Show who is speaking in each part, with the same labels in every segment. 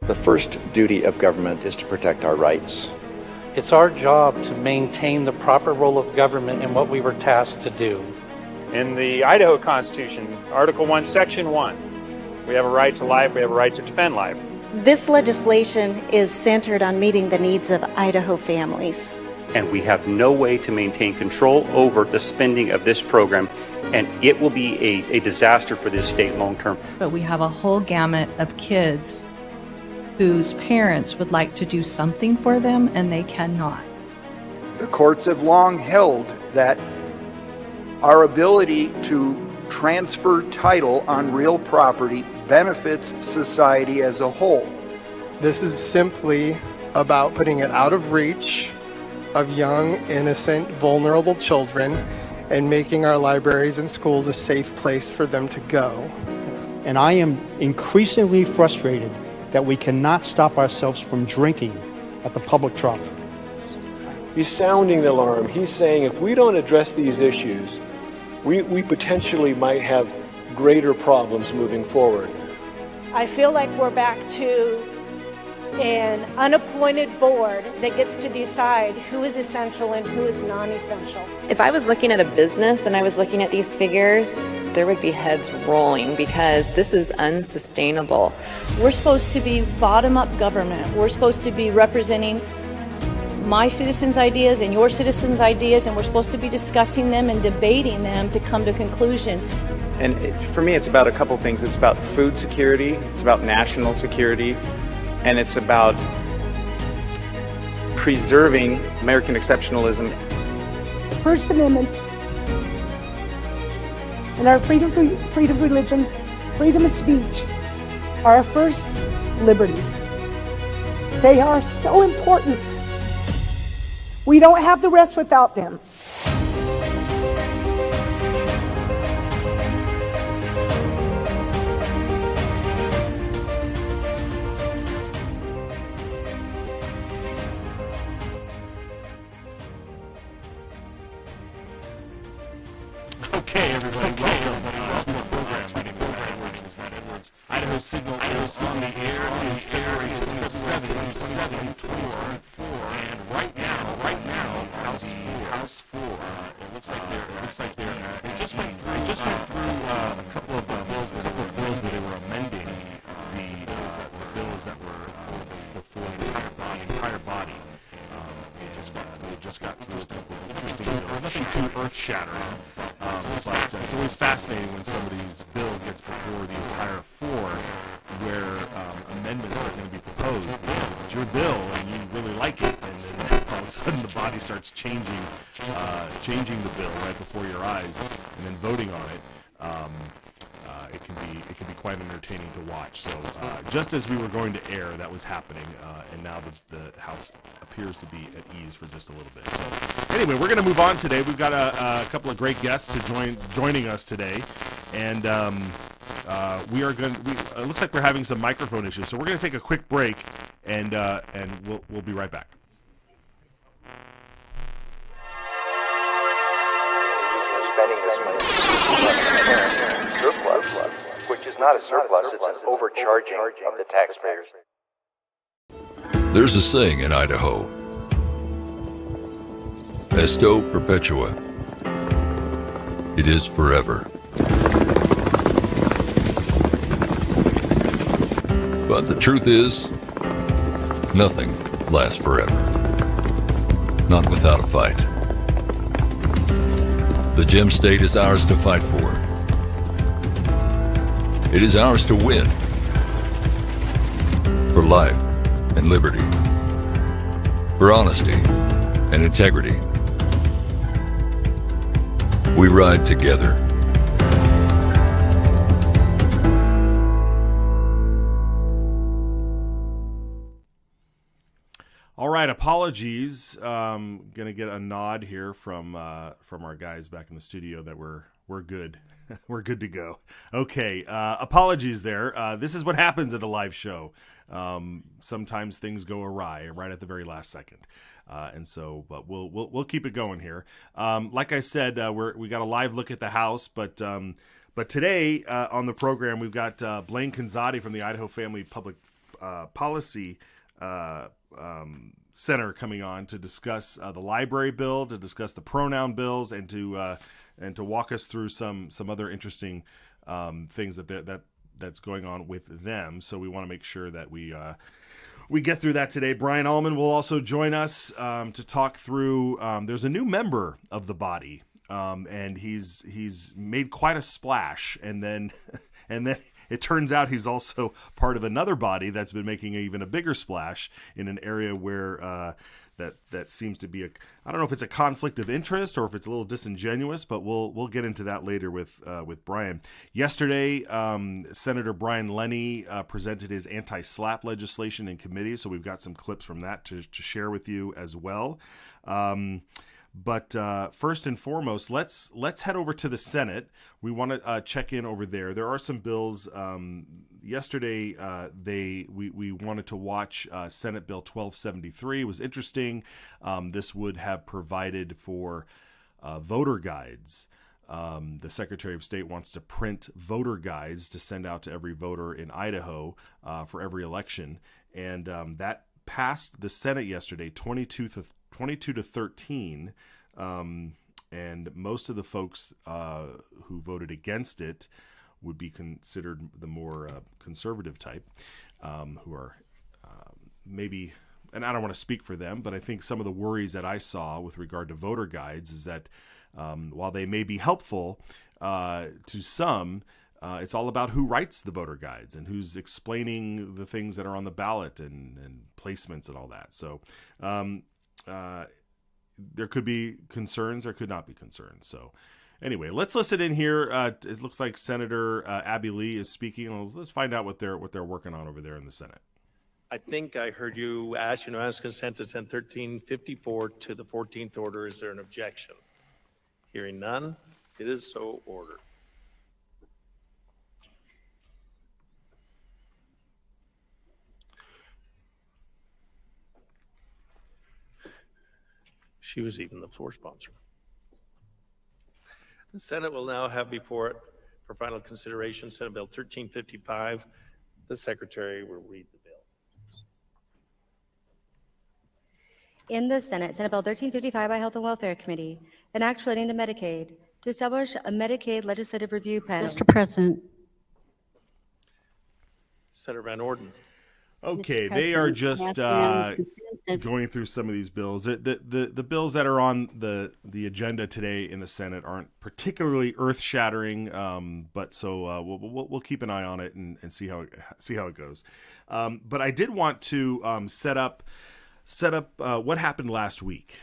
Speaker 1: The first duty of government is to protect our rights.
Speaker 2: It's our job to maintain the proper role of government in what we were tasked to do.
Speaker 3: In the Idaho Constitution, Article 1, Section 1, we have a right to life, we have a right to defend life.
Speaker 4: This legislation is centered on meeting the needs of Idaho families.
Speaker 5: And we have no way to maintain control over the spending of this program, and it will be a disaster for this state long term.
Speaker 6: But we have a whole gamut of kids whose parents would like to do something for them and they cannot.
Speaker 7: The courts have long held that our ability to transfer title on real property benefits society as a whole.
Speaker 8: This is simply about putting it out of reach of young, innocent, vulnerable children and making our libraries and schools a safe place for them to go.
Speaker 9: And I am increasingly frustrated that we cannot stop ourselves from drinking at the public trough.
Speaker 10: He's sounding the alarm. He's saying if we don't address these issues, we potentially might have greater problems moving forward.
Speaker 11: I feel like we're back to an unappointed board that gets to decide who is essential and who is non-essential.
Speaker 12: If I was looking at a business and I was looking at these figures, there would be heads rolling because this is unsustainable.
Speaker 13: We're supposed to be bottom-up government. We're supposed to be representing my citizens' ideas and your citizens' ideas, and we're supposed to be discussing them and debating them to come to a conclusion.
Speaker 3: And for me, it's about a couple things. It's about food security, it's about national security, and it's about preserving American exceptionalism.
Speaker 14: The First Amendment and our freedom of religion, freedom of speech are our first liberties. They are so important. We don't have the rest without them.
Speaker 15: Okay, everybody, welcome to our program. My name is Matt Edwards. Idaho Signal is on the air. It is February 27th, 2024. And right now, House 4. It looks like they're. They just went through a couple of bills where they were amending the bills that were before the entire body. They just got through a couple of interesting bills. Nothing too earth-shattering. It's always fascinating when somebody's bill gets before the entire floor where amendments are going to be proposed, because if it's your bill and you really like it, and then all of a sudden the body starts changing the bill right before your eyes and then voting on it, it can be quite entertaining to watch. So just as we were going to air, that was happening, and now the House appears to be at ease for just a little bit. So anyway, we're going to move on today. We've got a couple of great guests joining us today, and we are going. It looks like we're having some microphone issues, so we're going to take a quick break, and we'll be right back.
Speaker 1: Spending this money surplus, which is not a surplus, it's an overcharging of the taxpayers.
Speaker 16: There's a saying in Idaho, Esto perpetua. It is forever. But the truth is, nothing lasts forever. Not without a fight. The Gem State is ours to fight for. It is ours to win. For life and liberty. For honesty and integrity. We ride together.
Speaker 15: All right, apologies. Gonna get a nod here from our guys back in the studio that we're good. We're good to go. Okay, apologies there. This is what happens at a live show. Sometimes things go awry right at the very last second, but we'll keep it going here. Like I said, we got a live look at the House, but today on the program we've got Blaine Canzati from the Idaho Family Public policy center coming on to discuss the library bill, to discuss the pronoun bills, and to walk us through some other interesting things that's going on with them. So we want to make sure that we get through that today. Brian Allman will also join us to talk through. There's a new member of the body, and he's made quite a splash, and then it turns out he's also part of another body that's been making even a bigger splash in an area where that seems to be I don't know if it's a conflict of interest or if it's a little disingenuous, but we'll get into that later with Brian. Yesterday, Senator Brian Lenny presented his anti-SLAPP legislation in committee, so we've got some clips from that to share with you as well. But first and foremost, let's head over to the Senate. We want to check in over there. There are some bills. Yesterday, we wanted to watch Senate Bill 1273. It was interesting. This would have provided for voter guides. The Secretary of State wants to print voter guides to send out to every voter in Idaho for every election, and that passed the Senate yesterday, 22 to 13, and most of the folks who voted against it would be considered the more conservative type, who are maybe, and I don't want to speak for them, but I think some of the worries that I saw with regard to voter guides is that while they may be helpful to some, it's all about who writes the voter guides and who's explaining the things that are on the ballot and placements and all that. So there could be concerns, there could not be concerns. So anyway, let's listen in here. It looks like Senator Abby Lee is speaking. Well, let's find out what they're working on over there in the Senate.
Speaker 17: I think I heard you ask unanimous consent to send 1354 to the 14th order. Is there an objection? Hearing none, it is so ordered. She was even the floor sponsor. The Senate will now have before it for final consideration Senate Bill 1355. The Secretary will read the bill.
Speaker 18: In the Senate, Senate Bill 1355 by Health and Welfare Committee, an act relating to Medicaid, to establish a Medicaid legislative review panel.
Speaker 19: Mr. President.
Speaker 17: Senator Van Orden.
Speaker 15: Okay, they are just going through some of these bills. The bills that are on the agenda today in the Senate aren't particularly earth-shattering, but so we'll keep an eye on it and see how it goes. But I did want to set up what happened last week,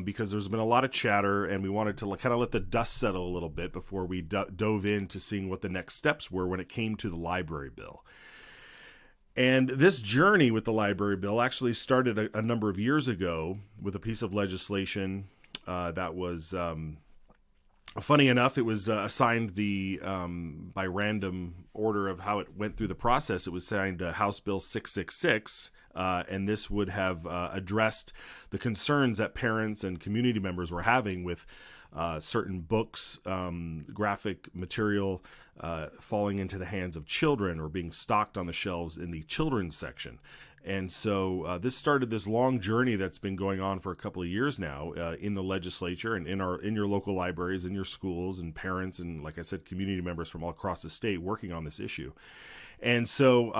Speaker 15: because there's been a lot of chatter, and we wanted to kind of let the dust settle a little bit before we dove into seeing what the next steps were when it came to the library bill. And this journey with the library bill actually started a number of years ago with a piece of legislation that was, funny enough, it was assigned by random order of how it went through the process. It was signed House Bill 666, and this would have addressed the concerns that parents and community members were having with certain books, graphic material falling into the hands of children or being stocked on the shelves in the children's section. And so this started this long journey that's been going on for a couple of years now in the legislature and in your local libraries, in your schools, and parents and, like I said, community members from all across the state working on this issue. And so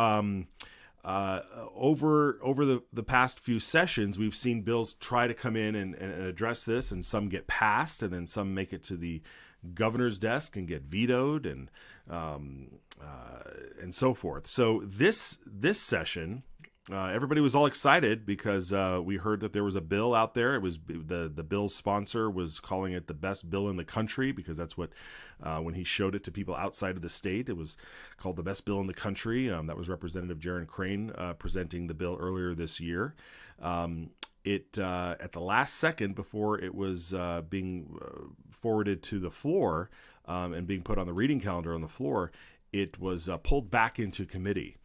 Speaker 15: over the past few sessions, we've seen bills try to come in and address this, and some get passed, and then some make it to the governor's desk and get vetoed, and so forth. So this session, everybody was all excited because we heard that there was a bill out there. It was the bill's sponsor was calling it the best bill in the country, because that's what when he showed it to people outside of the state, it was called the best bill in the country. That was Representative Jaron Crane presenting the bill earlier this year. It at the last second before it was being forwarded to the floor and being put on the reading calendar on the floor, it was pulled back into committee.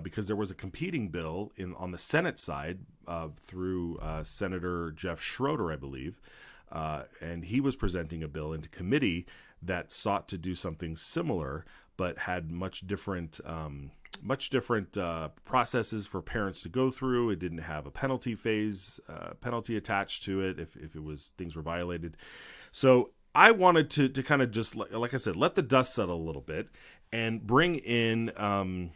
Speaker 15: Because there was a competing bill on the Senate side through Senator Jeff Schroeder, I believe, and he was presenting a bill into committee that sought to do something similar, but had much different processes for parents to go through. It didn't have a penalty penalty attached to it if things were violated. So I wanted to kind of just, like I said, let the dust settle a little bit and bring in Blaine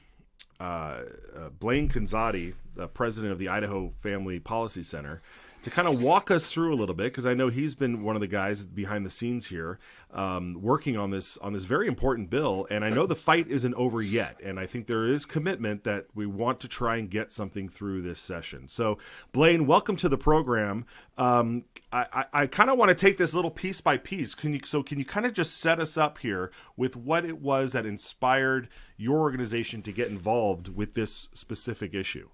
Speaker 15: Kanzati, the president of the Idaho Family Policy Center, to kind of walk us through a little bit, because I know he's been one of the guys behind the scenes here, working on this very important bill. And I know the fight isn't over yet, and I think there is commitment that we want to try and get something through this session. So, Blaine, welcome to the program. I kind of want to take this little piece by piece. Can you kind of just set us up here with what it was that inspired your organization to get involved with this specific issue?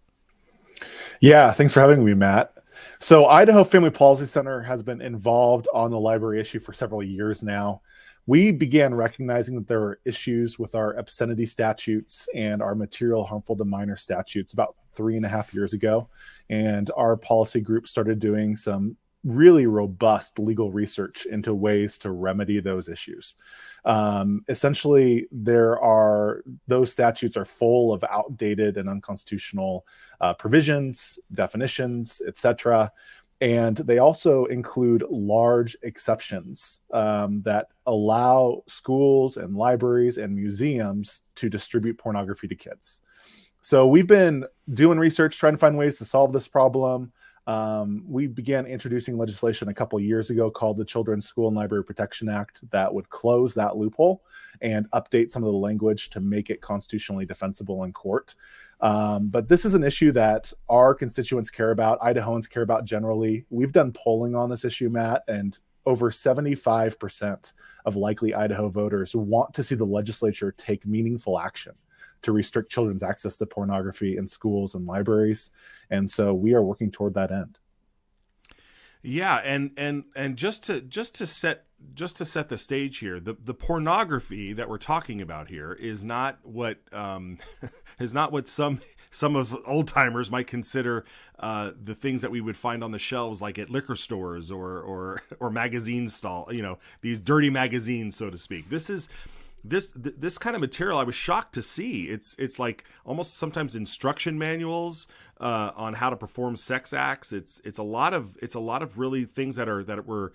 Speaker 19: Yeah, thanks for having me, Matt. So Idaho Family Policy Center has been involved on the library issue for several years now. We began recognizing that there were issues with our obscenity statutes and our material harmful to minor statutes about 3.5 years ago. And our policy group started doing some really robust legal research into ways to remedy those issues. Essentially, those statutes are full of outdated and unconstitutional provisions, definitions, etc. And they also include large exceptions that allow schools and libraries and museums to distribute pornography to kids. So we've been doing research, trying to find ways to solve this problem. We began introducing legislation a couple years ago called the Children's School and Library Protection Act that would close that loophole and update some of the language to make it constitutionally defensible in court. But this is an issue that our constituents care about, Idahoans care about generally. We've done polling on this issue, Matt, and over 75% of likely Idaho voters want to see the legislature take meaningful action to restrict children's access to pornography in schools and libraries. And so we are working toward that end.
Speaker 15: Yeah, and just to set the stage here, the pornography that we're talking about here is not what some of old timers might consider the things that we would find on the shelves, like at liquor stores or magazine stall, these dirty magazines, so to speak. This kind of material I was shocked to see. It's like almost sometimes instruction manuals on how to perform sex acts. It's a lot of really things that were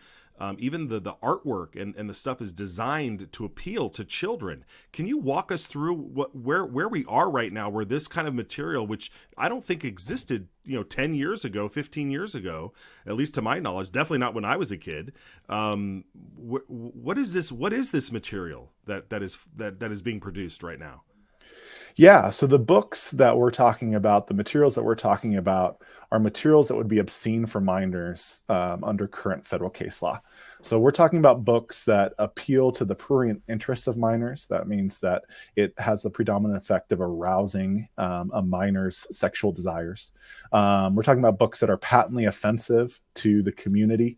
Speaker 15: even the artwork and the stuff is designed to appeal to children. Can you walk us through where we are right now, where this kind of material, which I don't think existed 10 years ago, 15 years ago, at least to my knowledge, definitely not when I was a kid. What is this material that is being produced right now?
Speaker 19: Yeah, so the books that we're talking about, the materials that we're talking about are materials that would be obscene for minors under current federal case law. So we're talking about books that appeal to the prurient interests of minors. That means that it has the predominant effect of arousing a minor's sexual desires. We're talking about books that are patently offensive to the community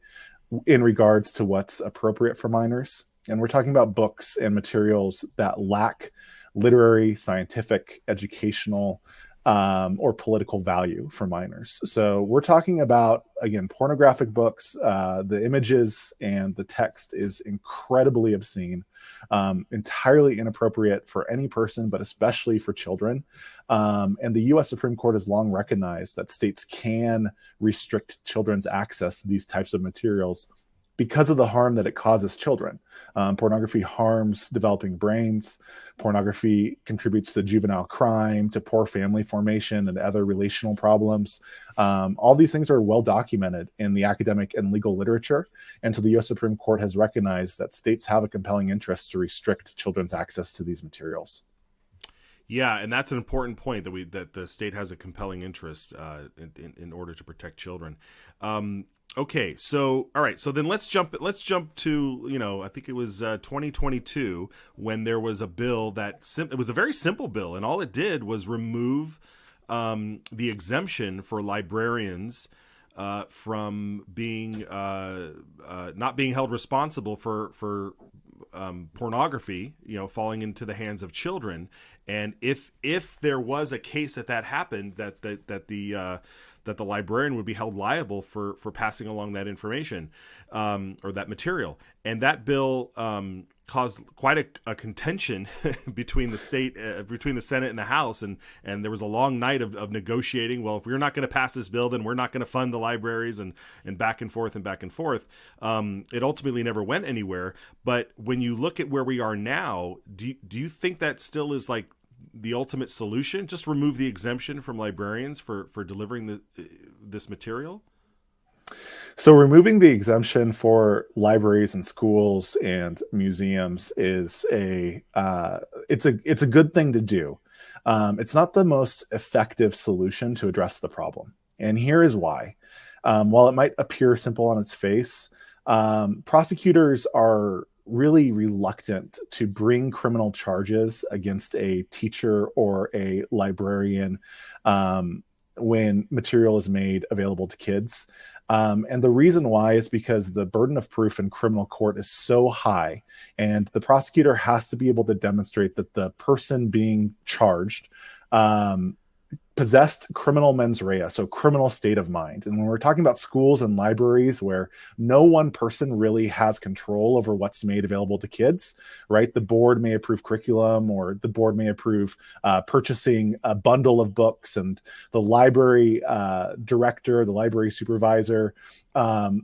Speaker 19: in regards to what's appropriate for minors. And we're talking about books and materials that lack literary, scientific, educational, or political value for minors. So we're talking about, again, pornographic books. The images and the text is incredibly obscene, entirely inappropriate for any person, but especially for children. And the U.S. Supreme Court has long recognized that states can restrict children's access to these types of materials because of the harm that it causes children. Pornography harms developing brains. Pornography contributes to juvenile crime, to poor family formation, and other relational problems. All these things are well documented in the academic and legal literature. And so the U.S. Supreme Court has recognized that states have a compelling interest to restrict children's access to these materials.
Speaker 15: Yeah, and that's an important point, that the state has a compelling interest in order to protect children. Okay, so all right, so then let's jump to I think it was 2022 when there was a bill it was a very simple bill, and all it did was remove the exemption for librarians from being not being held responsible for pornography, falling into the hands of children. And if there was a case that happened, that the librarian would be held liable for passing along that information or that material. And that bill caused quite a contention between the Senate and the House, and there was a long night of negotiating. Well, if we're not going to pass this bill, then we're not going to fund the libraries, and back and forth and back and forth. It ultimately never went anywhere. But when you look at where we are now, do you think that still is like the ultimate solution? Just remove the exemption from librarians for delivering this material?
Speaker 19: So removing the exemption for libraries and schools and museums is it's a good thing to do. It's not the most effective solution to address the problem. And here is why. While it might appear simple on its face, prosecutors are really reluctant to bring criminal charges against a teacher or a librarian when material is made available to kids. And the reason why is because the burden of proof in criminal court is so high, and the prosecutor has to be able to demonstrate that the person being charged possessed criminal mens rea, so criminal state of mind. And when we're talking about schools and libraries where no one person really has control over what's made available to kids, right? The board may approve curriculum, or the board may approve purchasing a bundle of books, and the library director, the library supervisor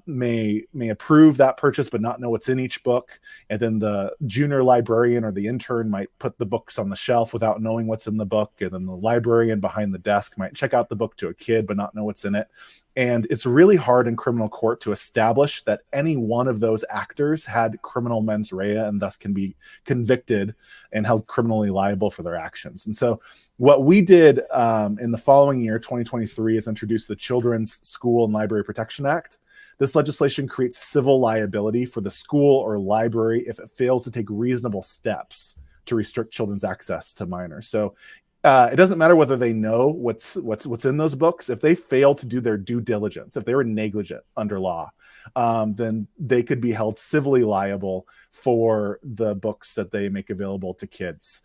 Speaker 19: may approve that purchase but not know what's in each book. And then the junior librarian or the intern might put the books on the shelf without knowing what's in the book. And then the librarian behind the desk might check out the book to a kid but not know what's in it. And it's really hard in criminal court to establish that any one of those actors had criminal mens rea and thus can be convicted and held criminally liable for their actions. And so what we did in the following year, 2023, is introduce the Children's School and Library Protection Act. This legislation creates civil liability for the school or library if it fails to take reasonable steps to restrict children's access to minors. So it doesn't matter whether they know what's in those books. If they fail to do their due diligence, if they were negligent under law, then they could be held civilly liable for the books that they make available to kids.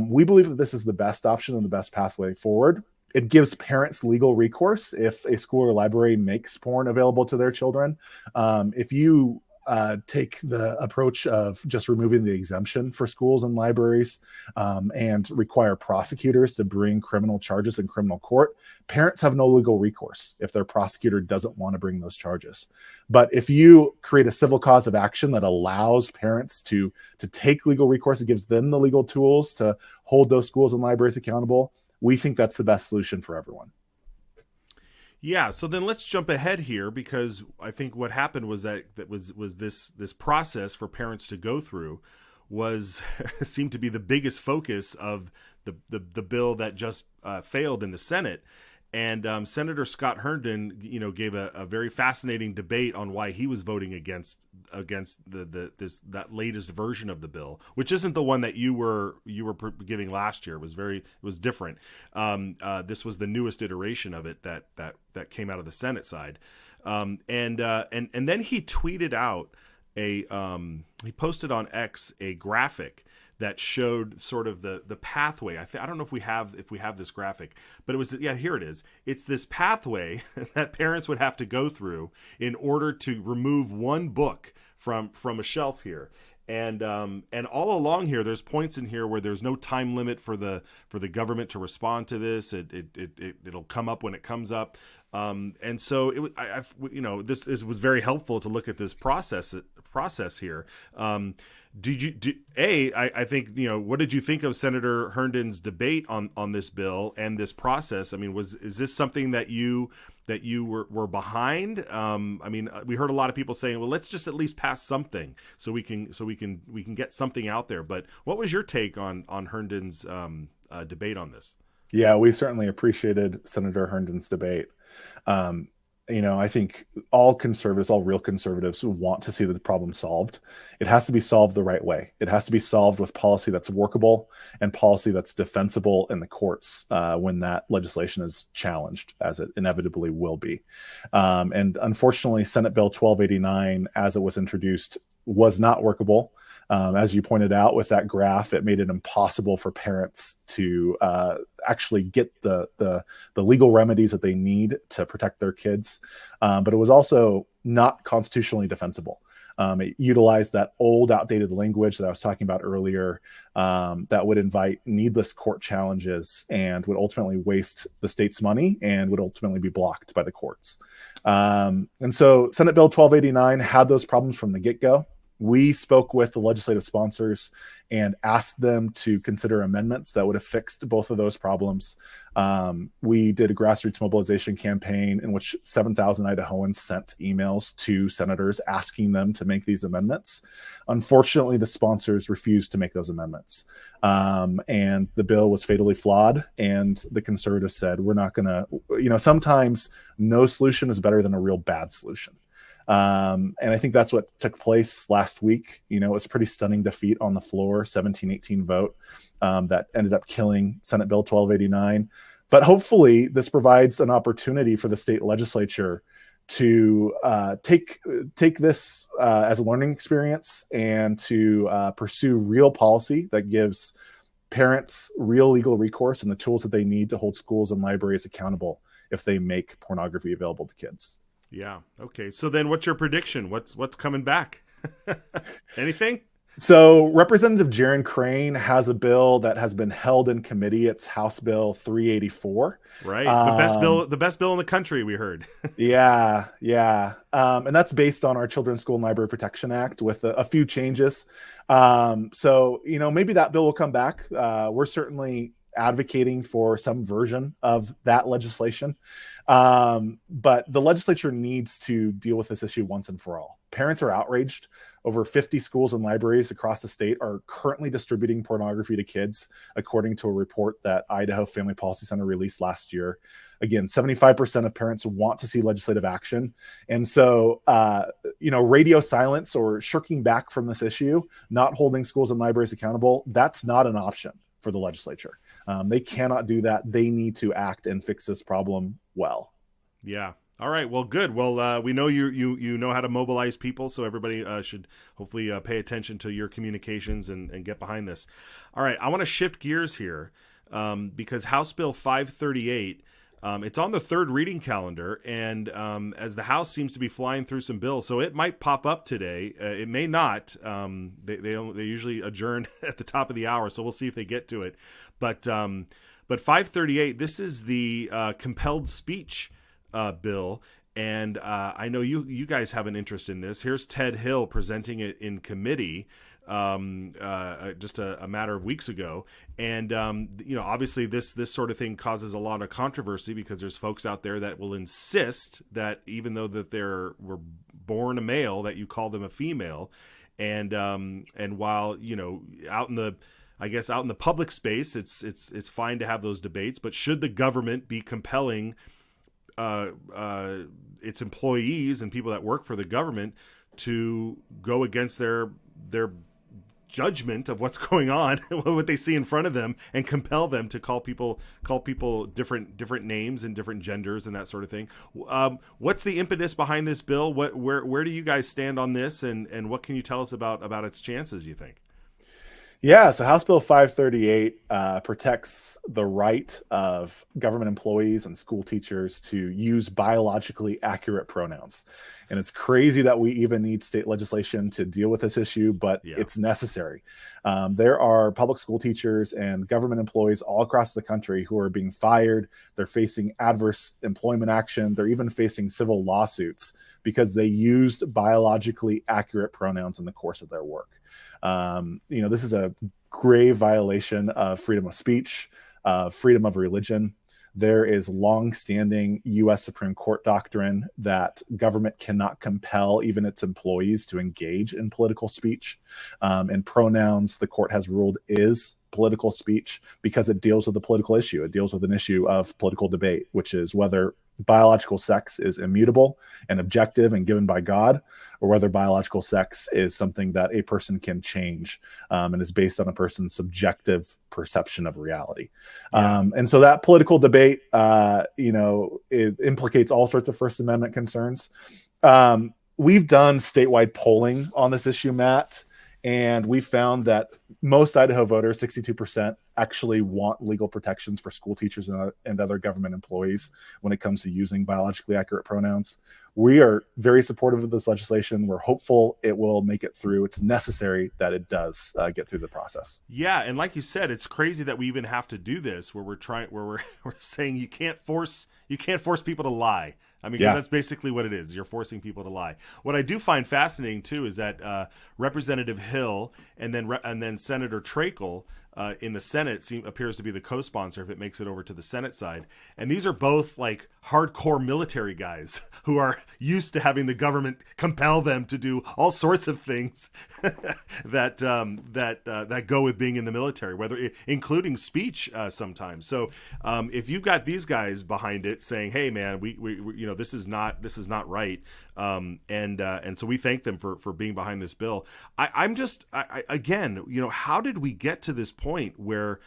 Speaker 19: We believe that this is the best option and the best pathway forward. It gives parents legal recourse if a school or library makes porn available to their children. If you take the approach of just removing the exemption for schools and libraries and require prosecutors to bring criminal charges in criminal court, parents have no legal recourse if their prosecutor doesn't want to bring those charges. But if you create a civil cause of action that allows parents to take legal recourse, it gives them the legal tools to hold those schools and libraries accountable. We think that's the best solution for everyone.
Speaker 15: Yeah, so then let's jump ahead here, because I think what happened was that was this process for parents to go through was seemed to be the biggest focus of the bill that just failed in the Senate. And Senator Scott Herndon, gave a very fascinating debate on why he was voting against that latest version of the bill, which isn't the one that you were giving last year. It was different. This was the newest iteration of it that came out of the Senate side, and then he tweeted out he posted on X a graphic that showed sort of the pathway. I don't know if we have this graphic, but it was, here it is. It's this pathway that parents would have to go through in order to remove one book from a shelf here. And all along here, there's points in here where there's no time limit for the government to respond to this. It'll come up when it comes up. And so this was very helpful to look at this process here. I think, what did you think of Senator Herndon's debate on this bill and this process? I mean, is this something that you were behind? We heard a lot of people saying, well, let's just at least pass something so we can get something out there. But what was your take on Herndon's debate on this?
Speaker 19: Yeah, we certainly appreciated Senator Herndon's debate. I think all real conservatives want to see the problem solved. It has to be solved the right way. It has to be solved with policy that's workable and policy that's defensible in the courts when that legislation is challenged, as it inevitably will be. And unfortunately, Senate Bill 1289, as it was introduced, was not workable. As you pointed out with that graph, it made it impossible for parents to actually get the legal remedies that they need to protect their kids. But it was also not constitutionally defensible. It utilized that old, outdated language that I was talking about earlier that would invite needless court challenges and would ultimately waste the state's money and would ultimately be blocked by the courts. And so Senate Bill 1289 had those problems from the get-go. We spoke with the legislative sponsors and asked them to consider amendments that would have fixed both of those problems. We did a grassroots mobilization campaign in which 7,000 Idahoans sent emails to senators asking them to make these amendments. Unfortunately, the sponsors refused to make those amendments. And the bill was fatally flawed. And the conservatives said, we're not going to, sometimes no solution is better than a real bad solution. And I think that's what took place last week. It was a pretty stunning defeat on the floor, 17-18 vote that ended up killing Senate Bill 1289. But hopefully this provides an opportunity for the state legislature to take this as a learning experience and to pursue real policy that gives parents real legal recourse and the tools that they need to hold schools and libraries accountable if they make pornography available to kids.
Speaker 15: Yeah. Okay. So then what's your prediction? What's coming back? Anything?
Speaker 19: So Representative Jaron Crane has a bill that has been held in committee. It's House Bill 384.
Speaker 15: Right. The best bill in the country, we heard.
Speaker 19: Yeah. And that's based on our Children's School and Library Protection Act with a few changes. So, maybe that bill will come back. We're certainly advocating for some version of that legislation. But the legislature needs to deal with this issue once and for all. Parents are outraged. Over 50 schools and libraries across the state are currently distributing pornography to kids, according to a report that Idaho Family Policy Center released last year. Again, 75% of parents want to see legislative action. And so, radio silence or shirking back from this issue, not holding schools and libraries accountable, that's not an option for the legislature. They cannot do that. They need to act and fix this problem well.
Speaker 15: Yeah. All right. Well, good. Well, we know you know how to mobilize people, so everybody should hopefully pay attention to your communications and get behind this. All right. I want to shift gears here because House Bill 538, it's on the third reading calendar, and as the House seems to be flying through some bills, so it might pop up today. It may not. They usually adjourn at the top of the hour, so we'll see if they get to it. But 538, this is the compelled speech bill, and I know you guys have an interest in this. Here's Ted Hill presenting it in committee just a matter of weeks ago, and obviously this sort of thing causes a lot of controversy because there's folks out there that will insist that even though that were born a male, that you call them a female, and while out in the public space, it's fine to have those debates, but should the government be compelling its employees and people that work for the government to go against their judgment of what's going on, what they see in front of them, and compel them to call people different names and different genders and that sort of thing? What's the impetus behind this bill? Where do you guys stand on this, and what can you tell us about its chances, you think?
Speaker 19: Yeah, so House Bill 538 protects the right of government employees and school teachers to use biologically accurate pronouns. And it's crazy that we even need state legislation to deal with this issue, but it's necessary. There are public school teachers and government employees all across the country who are being fired. They're facing adverse employment action. They're even facing civil lawsuits because they used biologically accurate pronouns in the course of their work. This is a grave violation of freedom of speech, freedom of religion. There is long-standing U.S. Supreme Court doctrine that government cannot compel even its employees to engage in political speech. And pronouns, the court has ruled, is political speech because it deals with a political issue. It deals with an issue of political debate, which is whether biological sex is immutable and objective and given by God, or whether biological sex is something that a person can change and is based on a person's subjective perception of reality. And so that political debate, it implicates all sorts of First Amendment concerns. We've done statewide polling on this issue, Matt, And we found that most Idaho voters, 62%, actually want legal protections for school teachers and other government employees when it comes to using biologically accurate pronouns. We are very supportive of this legislation. We're hopeful it will make it through. It's necessary that it does get through the process.
Speaker 15: Yeah, and like you said, it's crazy that we even have to do this, where we're saying you can't force people to lie. I mean, 'cause that's basically what it is. You're forcing people to lie. What I do find fascinating too is that Representative Hill and then Senator Trakel in the Senate appears to be the co-sponsor if it makes it over to the Senate side. And these are both like hardcore military guys who are used to having the government compel them to do all sorts of things that go with being in the military, including speech sometimes. So if you've got these guys behind it saying, "Hey, man, we this is not right," and so we thank them for being behind this bill. I'm again, how did we get to this point where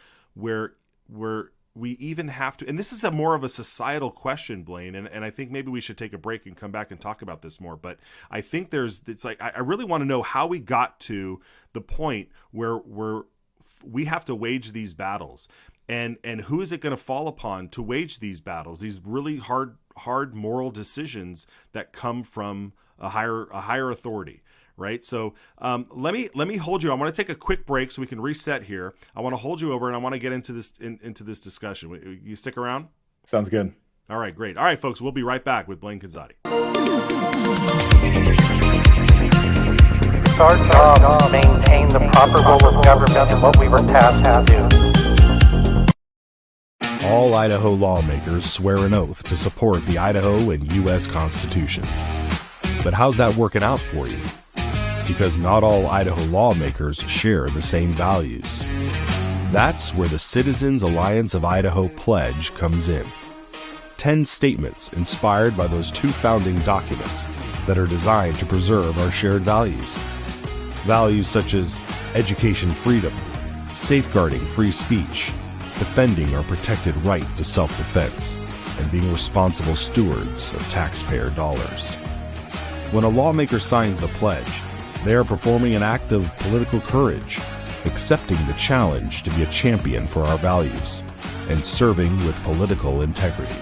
Speaker 15: we even have to, and this is more of a societal question, Blaine, and I think maybe we should take a break and come back and talk about this more. But I think I really want to know how we got to the point where we have to wage these battles, and who is it going to fall upon to wage these battles, these really hard moral decisions that come from a higher authority. Right. So let me hold you. I want to take a quick break so we can reset here. I want to hold you over and I want to get into this discussion. You stick around?
Speaker 19: Sounds good.
Speaker 15: All right, great. All right, folks, we'll be right back with Blaine Canzati.
Speaker 2: It's our job to maintain the proper role of government and what we were tasked to do.
Speaker 20: All Idaho lawmakers swear an oath to support the Idaho and U.S. constitutions. But how's that working out for you? Because not all Idaho lawmakers share the same values. That's where the Citizens Alliance of Idaho pledge comes in. 10 statements inspired by those two founding documents that are designed to preserve our shared values. Values such as education freedom, safeguarding free speech, defending our protected right to self-defense, and being responsible stewards of taxpayer dollars. When a lawmaker signs the pledge, they are performing an act of political courage, accepting the challenge to be a champion for our values, and serving with political integrity.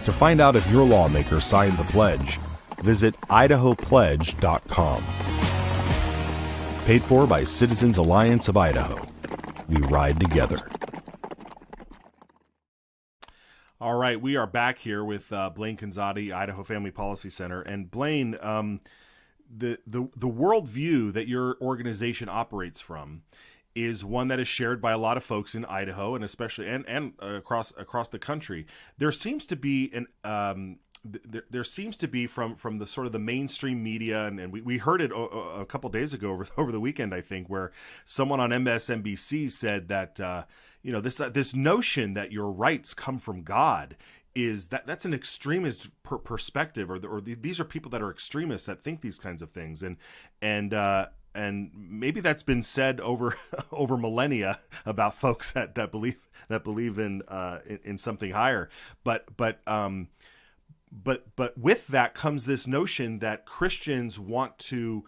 Speaker 20: To find out if your lawmaker signed the pledge, visit idahopledge.com. Paid for by Citizens Alliance of Idaho. We ride together.
Speaker 15: All right, we are back here with Blaine Canzati, Idaho Family Policy Center. And Blaine, the worldview that your organization operates from is one that is shared by a lot of folks in Idaho, and especially and across the country. There seems to be there seems to be from the sort of the mainstream media, and we heard it a couple days ago over the weekend, I think, where someone on MSNBC said that this notion that your rights come from God is that's an extremist perspective, or these are people that are extremists that think these kinds of things, and maybe that's been said over millennia about folks that believe in something higher, but with that comes this notion that Christians want to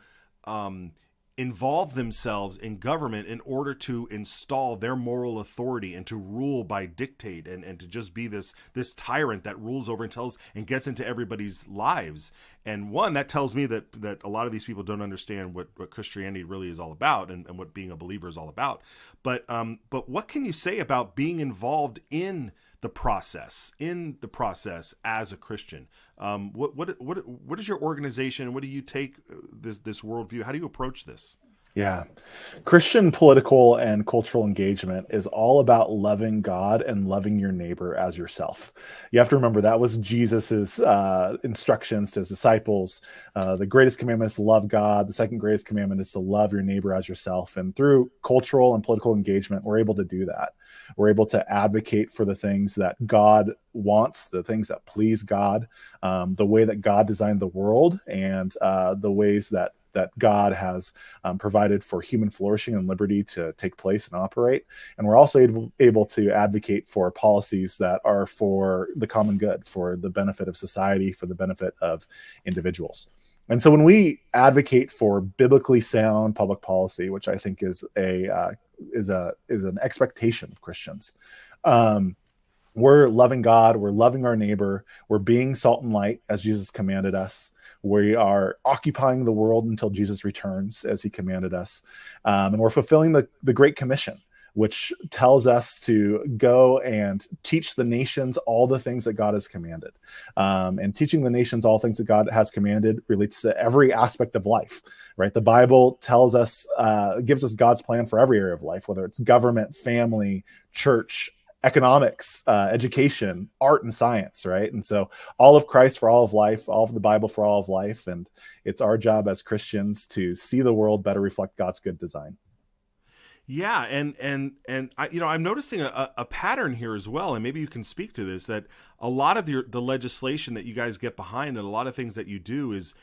Speaker 15: involve themselves in government in order to install their moral authority and to rule by dictate and to just be this tyrant that rules over and gets into everybody's lives. And one, that tells me that a lot of these people don't understand what Christianity really is all about and what being a believer is all about. But what can you say about being involved in the process as a Christian? What is your organization? What do you take this worldview? How do you approach this?
Speaker 19: Yeah. Christian political and cultural engagement is all about loving God and loving your neighbor as yourself. You have to remember that was Jesus's instructions to his disciples. The greatest commandment is to love God. The second greatest commandment is to love your neighbor as yourself. And through cultural and political engagement, we're able to do that. We're able to advocate for the things that God wants, the things that please God, the way that God designed the world, and the ways that God has provided for human flourishing and liberty to take place and operate. And we're also able to advocate for policies that are for the common good, for the benefit of society, for the benefit of individuals. And so when we advocate for biblically sound public policy, which I think is an expectation of Christians, we're loving God, we're loving our neighbor, we're being salt and light as Jesus commanded us. We are occupying the world until Jesus returns as he commanded us. And we're fulfilling the Great Commission, which tells us to go and teach the nations all the things that God has commanded. And teaching the nations all things that God has commanded relates to every aspect of life, right? The Bible tells us, gives us God's plan for every area of life, whether it's government, family, church, economics, education, art, and science, right? And so all of Christ for all of life, all of the Bible for all of life. And it's our job as Christians to see the world better reflect God's good design.
Speaker 15: Yeah, and I, I'm noticing a pattern here as well, and maybe you can speak to this, that a lot of the legislation that you guys get behind and a lot of things that you do is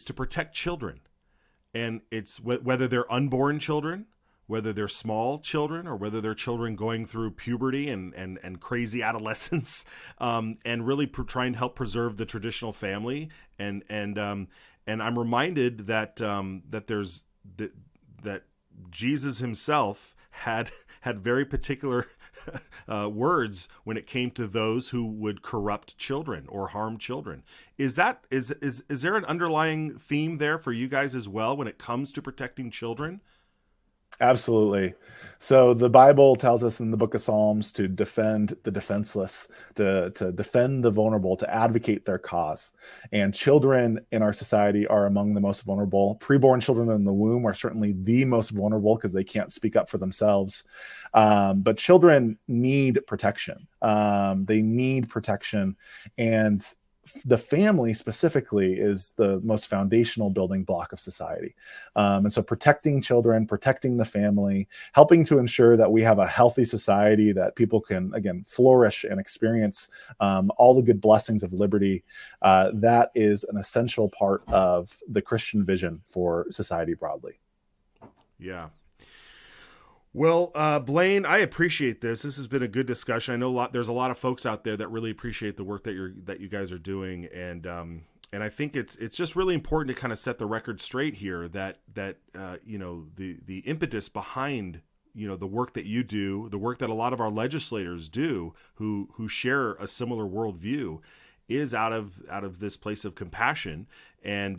Speaker 15: to protect children. And it's whether they're unborn children, whether they're small children, or whether they're children going through puberty and crazy adolescence, and really trying to help preserve the traditional family. And I'm reminded that that Jesus himself had very particular words when it came to those who would corrupt children or harm children. Is there an underlying theme there for you guys as well when it comes to protecting children?
Speaker 19: Absolutely. So the Bible tells us in the book of Psalms to defend the defenseless, to defend the vulnerable, to advocate their cause. And children in our society are among the most vulnerable. Preborn children in the womb are certainly the most vulnerable because they can't speak up for themselves. But children need protection. They need protection. And the family specifically is the most foundational building block of society. And so protecting children, protecting the family, helping to ensure that we have a healthy society, that people can, again, flourish and experience all the good blessings of liberty. That is an essential part of the Christian vision for society broadly.
Speaker 15: Yeah. Well, Blaine, I appreciate this. This has been a good discussion. I know there's a lot of folks out there that really appreciate the work that you guys are doing, and I think it's just really important to kind of set the record straight here that the impetus behind the work that you do, the work that a lot of our legislators do, who share a similar worldview, is out of this place of compassion and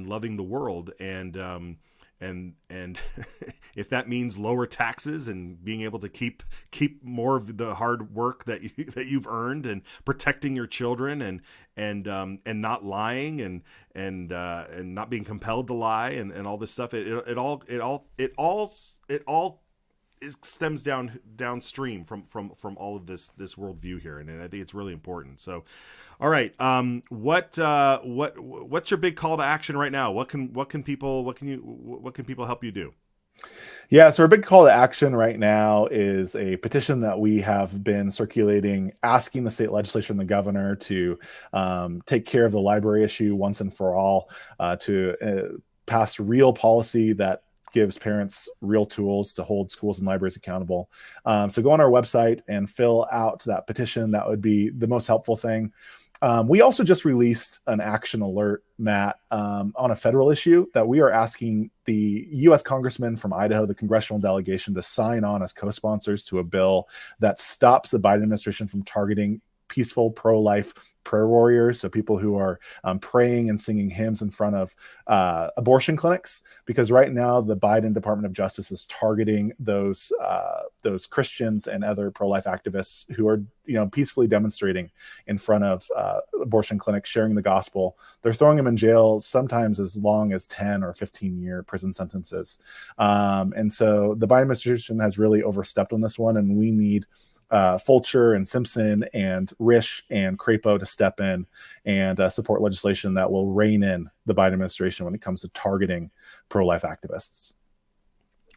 Speaker 15: loving the world, and if that means lower taxes and being able to keep more of the hard work that you've earned, and protecting your children, and not lying, and not being compelled to lie, and all this stuff, it all stems downstream from all of this worldview here, and I think it's really important. So, all right, what's your big call to action right now? What can people help you do?
Speaker 19: Yeah, so our big call to action right now is a petition that we have been circulating, asking the state legislature and the governor to take care of the library issue once and for all, to pass real policy that gives parents real tools to hold schools and libraries accountable. So go on our website and fill out that petition. That would be the most helpful thing. We also just released an action alert, Matt, on a federal issue that we are asking the U.S. congressmen from Idaho, the congressional delegation, to sign on as co-sponsors to a bill that stops the Biden administration from targeting peaceful pro-life prayer warriors, so people who are praying and singing hymns in front of abortion clinics, because right now the Biden Department of Justice is targeting those Christians and other pro-life activists who are peacefully demonstrating in front of abortion clinics, sharing the gospel. They're throwing them in jail, sometimes as long as 10 or 15-year prison sentences. And so the Biden administration has really overstepped on this one, and we need Fulcher and Simpson and Risch and Crapo to step in and support legislation that will rein in the Biden administration when it comes to targeting pro-life activists.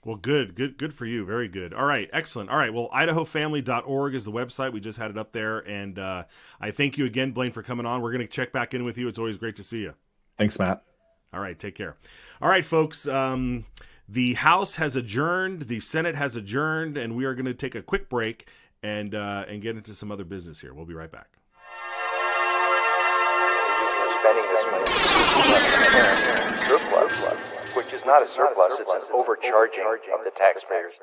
Speaker 15: Well, good for you. Very good. All right. Excellent. All right. Well, idahofamily.org is the website. We just had it up there. And I thank you again, Blaine, for coming on. We're going to check back in with you. It's always great to see you.
Speaker 19: Thanks, Matt.
Speaker 15: All right. Take care. All right, folks. The House has adjourned. The Senate has adjourned. And we are going to take a quick break and get into some other business here. We'll be right back.
Speaker 1: Spending this money. surplus, which is not a surplus, it's an overcharging of the taxpayers.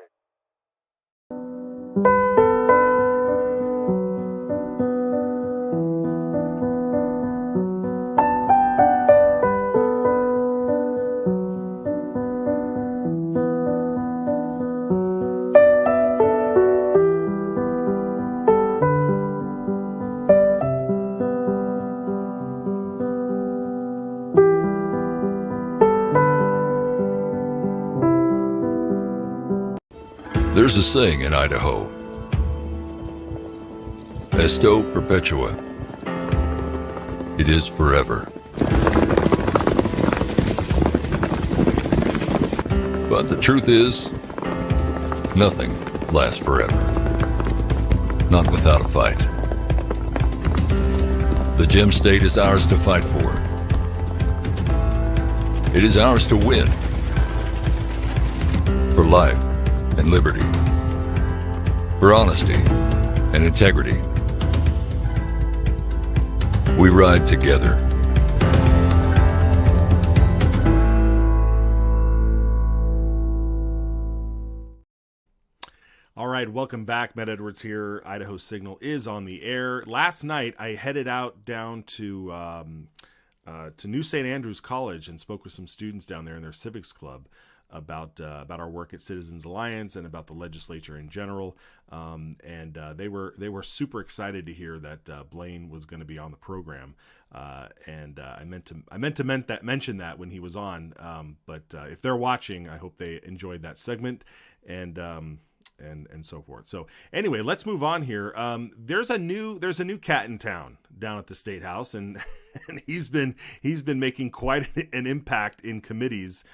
Speaker 16: There's a saying in Idaho, Esto perpetua. It is forever. But the truth is, nothing lasts forever. Not without a fight. The Gem State is ours to fight for. It is ours to win. For life and liberty. For honesty and integrity. We ride together.
Speaker 15: All right, welcome back. Matt Edwards here. Idaho Signal is on the air. Last night, I headed out down to New St. Andrews College and spoke with some students down there in their civics club about our work at Citizens Alliance and about the legislature in general. They were super excited to hear that Blaine was going to be on the program. I meant to mention that when he was on. But if they're watching, I hope they enjoyed that segment and so forth. So anyway, let's move on here. There's a new cat in town down at the State House, and he's been making quite an impact in committees.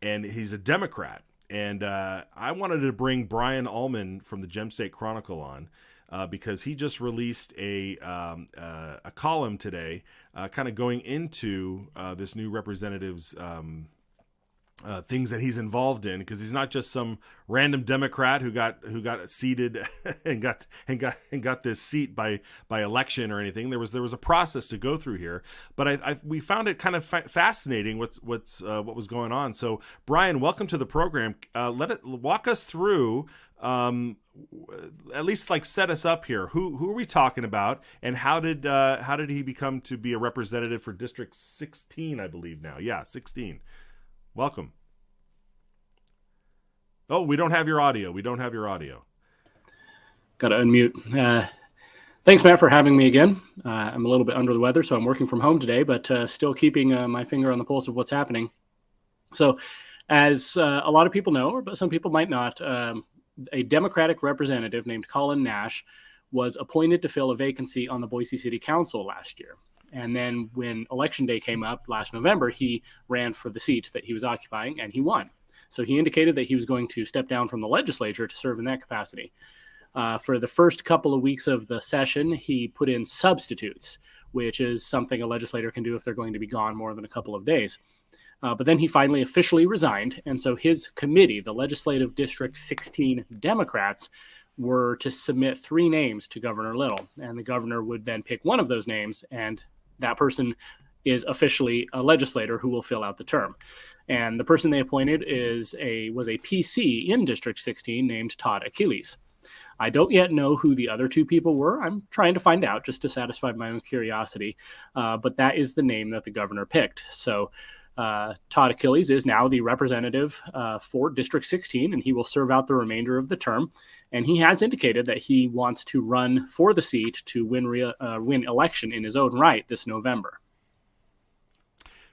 Speaker 15: And he's a Democrat. And I wanted to bring Brian Ullman from the Gem State Chronicle on because he just released a column today kind of going into this new representative's things that he's involved in, because he's not just some random Democrat who got seated and got this seat by election or anything. There was a process to go through here, but we found it kind of fascinating what was going on. So Brian, welcome to the program. Walk us through, at least like set us up here. Who are we talking about, and how did he become to be a representative for District 16, I believe now? Yeah, 16. Welcome. Oh, we don't have your audio.
Speaker 2: Got to unmute. Thanks, Matt, for having me again. I'm a little bit under the weather, so I'm working from home today, but still keeping my finger on the pulse of what's happening. So, as a lot of people know, but some people might not, a Democratic representative named Colin Nash was appointed to fill a vacancy on the Boise City Council last year. And then when Election Day came up last November, he ran for the seat that he was occupying, and he won. So he indicated that he was going to step down from the legislature to serve in that capacity. For the first couple of weeks of the session, he put in substitutes, which is something a legislator can do if they're going to be gone more than a couple of days. But then he finally officially resigned, and so his committee, the Legislative District 16 Democrats, were to submit 3 names to Governor Little, and the governor would then pick one of those names, and that person is officially a legislator who will fill out the term. And the person they appointed was a PC in District 16 named Todd Achilles. I don't yet know who the other 2 people were. I'm trying to find out just to satisfy my own curiosity. But that is the name that the governor picked. So Todd Achilles is now the representative for District 16, and he will serve out the remainder of the term. And he has indicated that he wants to run for the seat to win election in his own right this November.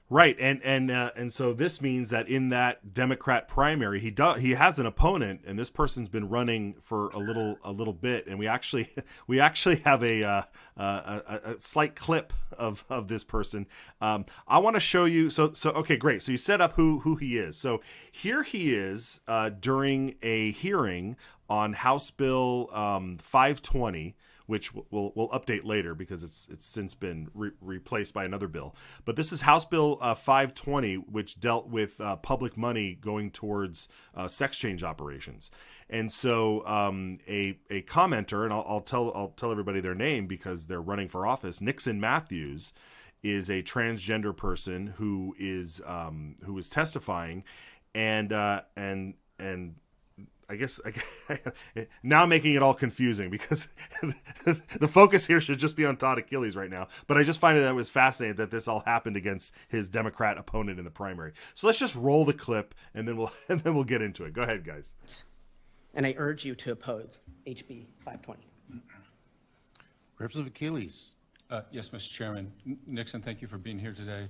Speaker 15: Right, and so this means that in that Democrat primary, he has an opponent, and this person's been running for a little bit, and we actually have a slight clip of this person. I want to show you. So okay, great. So you set up who he is. So here he is during a hearing on House Bill 520. Which we'll update later because it's since been replaced by another bill. But this is House Bill 520, which dealt with public money going towards sex change operations. And so a commenter, and I'll tell everybody their name because they're running for office, Nixon Matthews, is a transgender person who is testifying, and I guess now I'm making it all confusing because the focus here should just be on Todd Achilles right now. But I just find that it was fascinating that this all happened against his Democrat opponent in the primary. So let's just roll the clip and then we'll get into it. Go ahead, guys.
Speaker 21: And I urge you to oppose HB 520.
Speaker 22: Representative Achilles.
Speaker 23: Yes, Mr. Chairman. Nixon, thank you for being here today.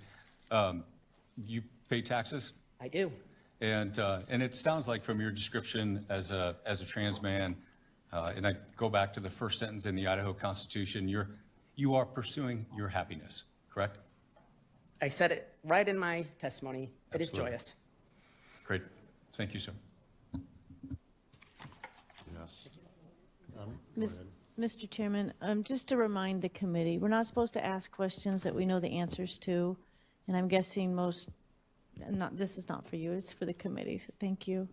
Speaker 23: You pay taxes?
Speaker 21: I do.
Speaker 23: And it sounds like from your description as a trans man, and I go back to the first sentence in the Idaho Constitution, you are pursuing your happiness, correct?
Speaker 21: I said it right in my testimony. It
Speaker 23: Absolutely.
Speaker 21: is joyous.
Speaker 23: Great. Thank you, sir.
Speaker 22: Yes.
Speaker 13: Mr. Chairman, just to remind the committee, we're not supposed to ask questions that we know the answers to, and I'm guessing this is not for you, it's for the committee, so thank you.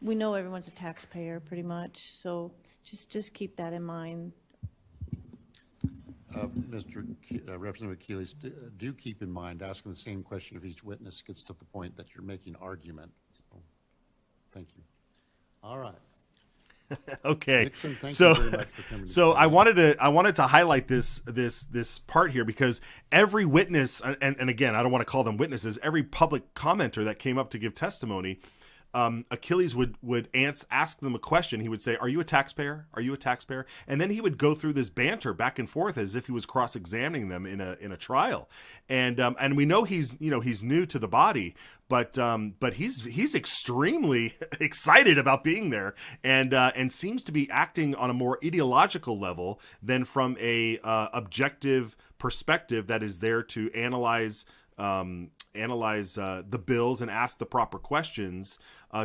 Speaker 13: We know everyone's a taxpayer pretty much, so just keep that in mind.
Speaker 22: Representative Achilles, do keep in mind asking the same question if each witness gets to the point that you're making argument. So, thank you. All right.
Speaker 15: Okay.
Speaker 22: Nixon, thank you very much for coming.
Speaker 15: So I wanted to highlight this part here because every witness, and again, I don't want to call them witnesses, every public commenter that came up to give testimony, Achilles would ask them a question. He would say, "Are you a taxpayer? Are you a taxpayer?" And then he would go through this banter back and forth as if he was cross-examining them in a trial. And we know he's new to the body, but he's extremely excited about being there and seems to be acting on a more ideological level than from a objective perspective that is there to analyze the bills and ask the proper questions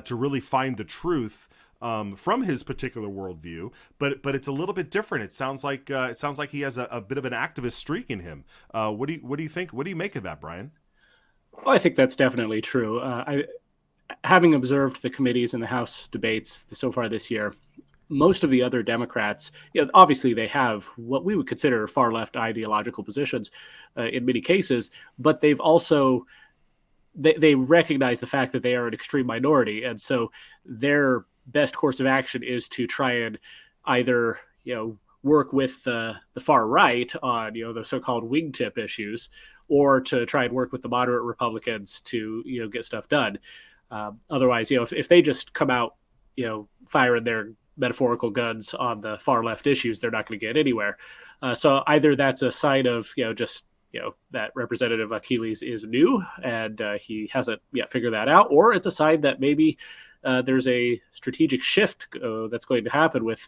Speaker 15: to really find the truth from his particular worldview. But it's a little bit different. It sounds like he has a bit of an activist streak in him. What do you think? What do you make of that, Brian?
Speaker 2: Well, I think that's definitely true. Having observed the committees and the House debates so far this year, most of the other Democrats, obviously they have what we would consider far left ideological positions in many cases, but they've also they recognize the fact that they are an extreme minority, and so their best course of action is to try and either work with the far right on the so-called wingtip issues, or to try and work with the moderate Republicans to get stuff done. Otherwise, if they just come out firing their metaphorical guns on the far left issues, they're not going to get anywhere. So either that's a sign of that Representative Achilles is new and he hasn't yet figured that out, or it's a sign that maybe there's a strategic shift that's going to happen with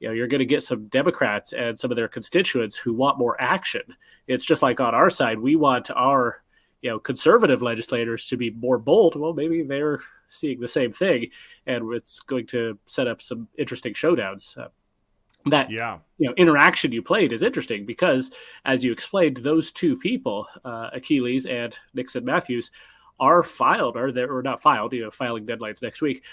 Speaker 2: you're going to get some Democrats and some of their constituents who want more action. It's just like on our side, we want our conservative legislators to be more bold. Well, maybe they're seeing the same thing, and it's going to set up some interesting showdowns. That interaction you played is interesting because, as you explained, those two people, Achilles and Nixon Matthews, are filed, or not filed. Filing deadlines next week.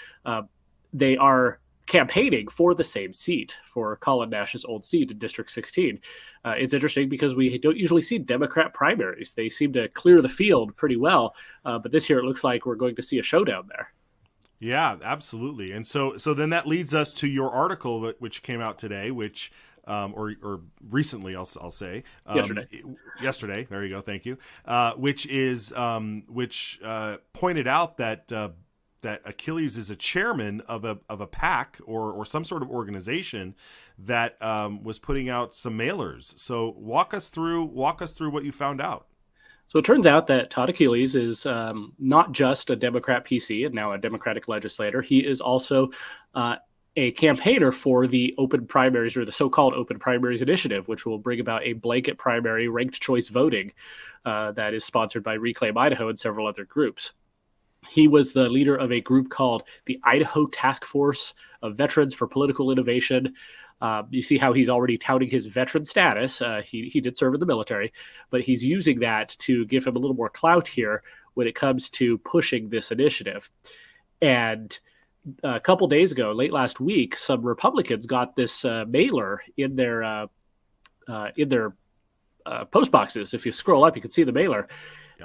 Speaker 2: They are campaigning for the same seat, for Colin Nash's old seat in District 16. It's interesting because we don't usually see Democrat primaries. They seem to clear the field pretty well, but this year it looks like we're going to see a showdown there.
Speaker 15: Yeah, absolutely. And so then that leads us to your article which came out today, which or recently, I'll say yesterday. There you go. Thank you. Which pointed out that Achilles is a chairman of a PAC or some sort of organization that was putting out some mailers. So walk us through what you found out.
Speaker 2: So it turns out that Todd Achilles is not just a Democrat PC and now a Democratic legislator. He is also a campaigner for the open primaries, or the so-called open primaries initiative, which will bring about a blanket primary ranked choice voting that is sponsored by Reclaim Idaho and several other groups. He was the leader of a group called the Idaho Task Force of Veterans for Political Innovation. You see how he's already touting his veteran status. He did serve in the military, but he's using that to give him a little more clout here when it comes to pushing this initiative. And a couple days ago, late last week, some Republicans got this mailer in their post boxes. If you scroll up, you can see the mailer.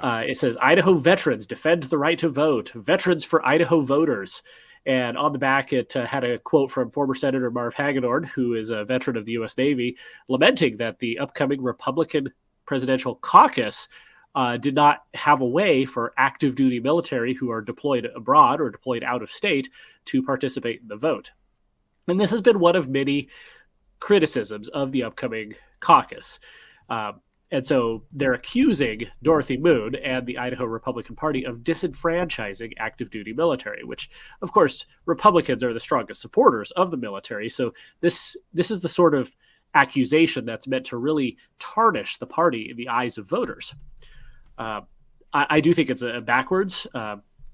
Speaker 2: It says, Idaho veterans defend the right to vote. Veterans for Idaho voters. And on the back, it had a quote from former Senator Marv Hagedorn, who is a veteran of the U.S. Navy, lamenting that the upcoming Republican presidential caucus did not have a way for active duty military who are deployed abroad or deployed out of state to participate in the vote. And this has been one of many criticisms of the upcoming caucus. And so they're accusing Dorothy Moon and the Idaho Republican Party of disenfranchising active duty military, which, of course, Republicans are the strongest supporters of the military. So this is the sort of accusation that's meant to really tarnish the party in the eyes of voters. I do think it's backwards.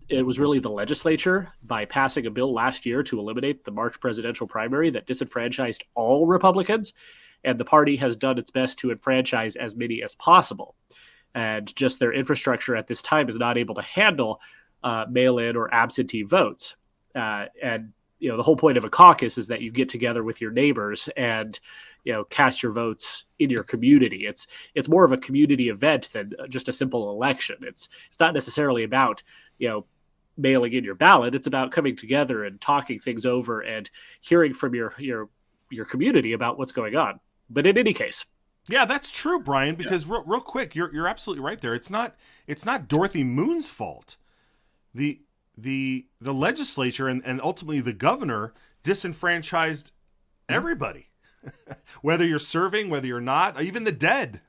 Speaker 2: It was really the legislature, by passing a bill last year to eliminate the March presidential primary, that disenfranchised all Republicans. And the party has done its best to enfranchise as many as possible. And just their infrastructure at this time is not able to handle mail-in or absentee votes. And the whole point of a caucus is that you get together with your neighbors and cast your votes in your community. It's more of a community event than just a simple election. It's not necessarily about mailing in your ballot. It's about coming together and talking things over and hearing from your community about what's going on. But in any case,
Speaker 4: yeah, that's true, Brian. Because real quick, you're absolutely right there. It's not Dorothy Moon's fault. The legislature and ultimately the governor disenfranchised everybody. Whether you're serving, whether you're not, even the dead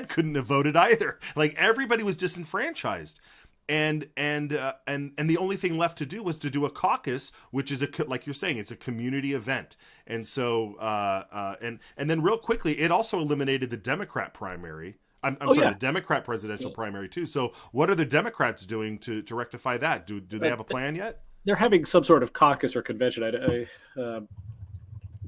Speaker 4: couldn't have voted either. Like, everybody was disenfranchised. And the only thing left to do was to do a caucus, which is like you're saying, it's a community event. And so and then real quickly, it also eliminated the Democrat primary. The Democrat presidential primary too. So what are the Democrats doing to rectify that? Do they have a plan yet?
Speaker 2: They're having some sort of caucus or convention.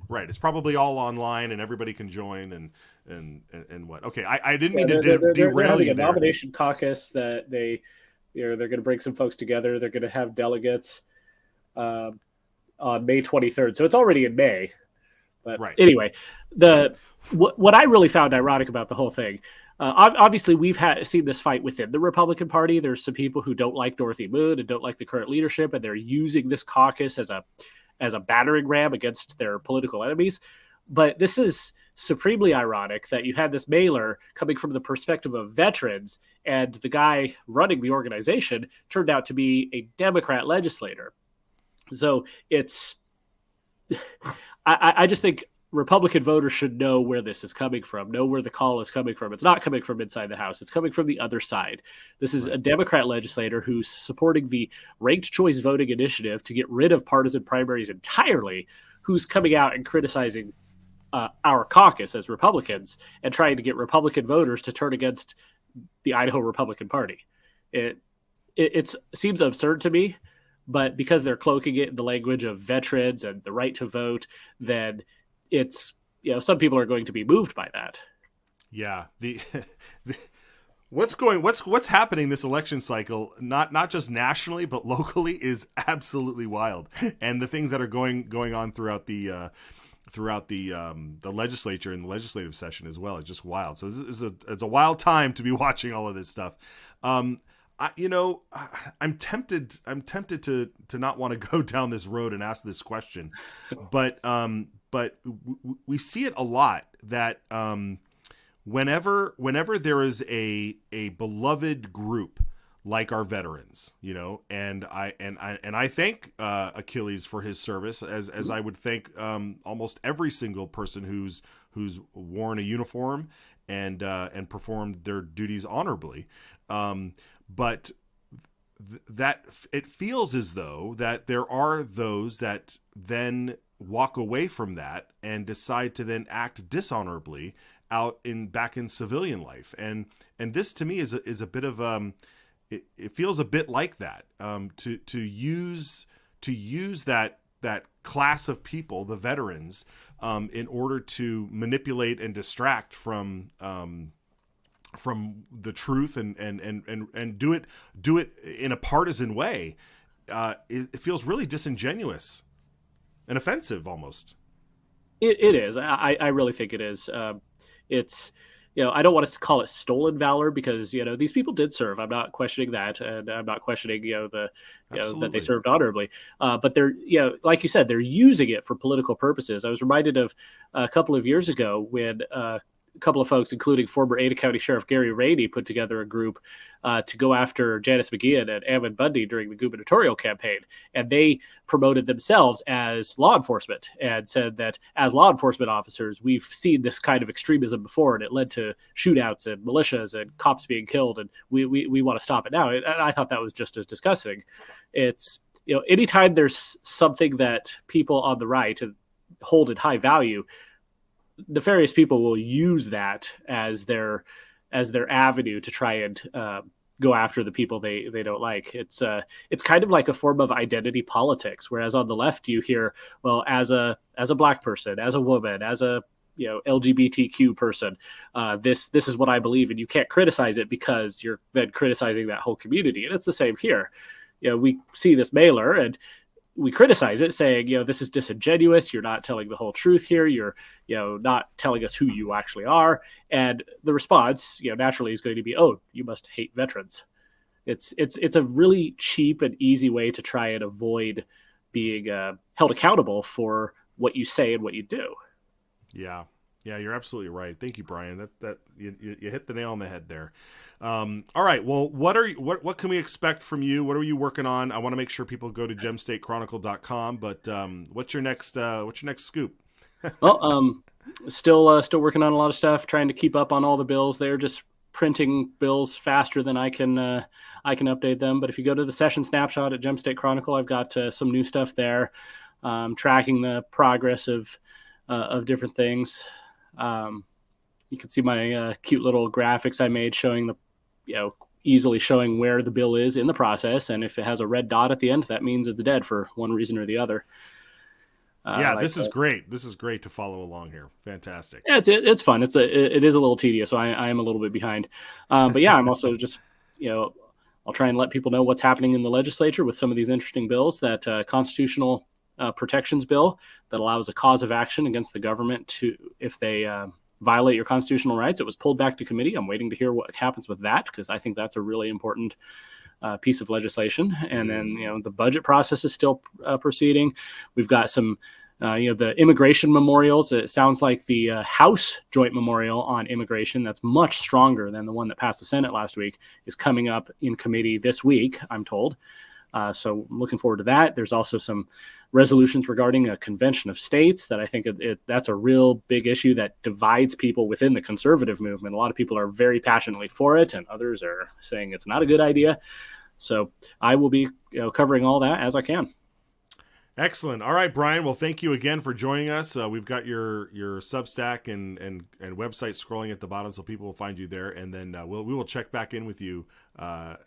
Speaker 4: Right. It's probably all online and everybody can join and what. Okay. I didn't mean to derail you there.
Speaker 2: A nomination caucus that they're going to bring some folks together. They're going to have delegates on May 23rd. So it's already in May. But anyway, what I really found ironic about the whole thing, obviously we've seen this fight within the Republican Party. There's some people who don't like Dorothy Moon and don't like the current leadership, and they're using this caucus as a battering ram against their political enemies. But this is supremely ironic that you had this mailer coming from the perspective of veterans, and the guy running the organization turned out to be a Democrat legislator. So I just think Republican voters should know where this is coming from, know where the call is coming from. It's not coming from inside the House. It's coming from the other side. This is a Democrat legislator who's supporting the ranked choice voting initiative to get rid of partisan primaries entirely, who's coming out and criticizing our caucus as Republicans and trying to get Republican voters to turn against the Idaho Republican Party. It seems absurd to me, but because they're cloaking it in the language of veterans and the right to vote, then it's, some people are going to be moved by that.
Speaker 4: Yeah. What's happening this election cycle, not just nationally, but locally, is absolutely wild. And the things that are going on throughout the legislature and the legislative session as well. It's just wild. So it's a wild time to be watching all of this stuff. I'm tempted to not want to go down this road and ask this question, but we see it a lot that whenever there is a beloved group like our veterans, and I thank Achilles for his service, as I would thank almost every single person who's worn a uniform and performed their duties honorably. But that it feels as though that there are those that then walk away from that and decide to then act dishonorably back in civilian life, and this to me is a bit of it feels a bit like that, to use that class of people, the veterans, in order to manipulate and distract from the truth and do it in a partisan way. It feels really disingenuous and offensive almost.
Speaker 2: It is. I really think it is. It's I don't want to call it stolen valor because, these people did serve. I'm not questioning that. And I'm not questioning, that they served honorably. But they're, like you said, they're using it for political purposes. I was reminded of a couple of years ago when a couple of folks, including former Ada County Sheriff Gary Rainey, put together a group to go after Janice McGeehan and Ammon Bundy during the gubernatorial campaign. And they promoted themselves as law enforcement and said that as law enforcement officers, we've seen this kind of extremism before, and it led to shootouts and militias and cops being killed, and we want to stop it now. And I thought that was just as disgusting. It's, anytime there's something that people on the right hold in high value, nefarious people will use that as their avenue to try and go after the people they don't like. It's kind of like a form of identity politics. Whereas on the left, you hear, well, as a Black person, as a woman, as a LGBTQ person, this is what I believe, and you can't criticize it because you're then criticizing that whole community. And it's the same here. We see this mailer and we criticize it, saying, this is disingenuous. You're not telling the whole truth here. You're, not telling us who you actually are. And the response, naturally is going to be, oh, you must hate veterans. It's a really cheap and easy way to try and avoid being held accountable for what you say and what you do.
Speaker 4: Yeah, you're absolutely right. Thank you, Brian. That you hit the nail on the head there. All right. Well, what can we expect from you? What are you working on? I want to make sure people go to gemstatechronicle.com. But what's your next scoop?
Speaker 2: Well, still working on a lot of stuff, trying to keep up on all the bills. They're just printing bills faster than I can update them. But if you go to the session snapshot at Gem State Chronicle, I've got some new stuff there, tracking the progress of different things. You can see my cute little graphics I made showing easily showing where the bill is in the process. And if it has a red dot at the end, that means it's dead for one reason or the other.
Speaker 4: This is great. This is great to follow along here. Fantastic.
Speaker 2: Yeah, it's fun. It is a little tedious, so I am a little bit behind. But yeah, I'm also just, I'll try and let people know what's happening in the legislature with some of these interesting bills. That constitutional protections bill that allows a cause of action against the government if they violate your constitutional rights. It was pulled back to committee. I'm waiting to hear what happens with that because I think that's a really important piece of legislation. And then, the budget process is still proceeding. We've got some, the immigration memorials. It sounds like the House joint memorial on immigration, that's much stronger than the one that passed the Senate last week, is coming up in committee this week, I'm told. So I'm looking forward to that. There's also some resolutions regarding a convention of states that I think that's a real big issue that divides people within the conservative movement. A lot of people are very passionately for it, and others are saying it's not a good idea. So I will be covering all that as I can.
Speaker 4: Excellent. All right, Brian. Well, thank you again for joining us. We've got your Substack and website scrolling at the bottom, so people will find you there. And then we will check back in with you